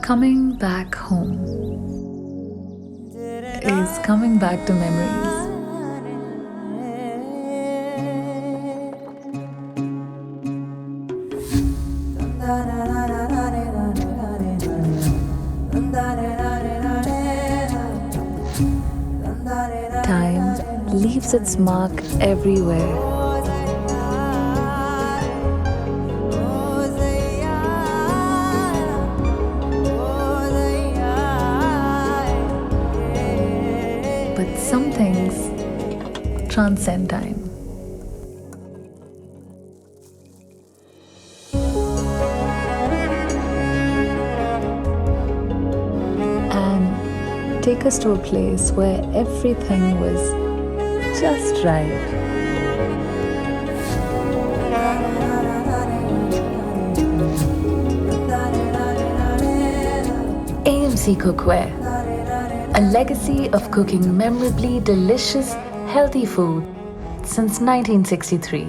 Coming back home is coming back to memories. Time leaves its mark everywhere. But some things transcend time. And take us to a place where everything was just right. AMC Cookware, a legacy of cooking memorably delicious, healthy food since 1963.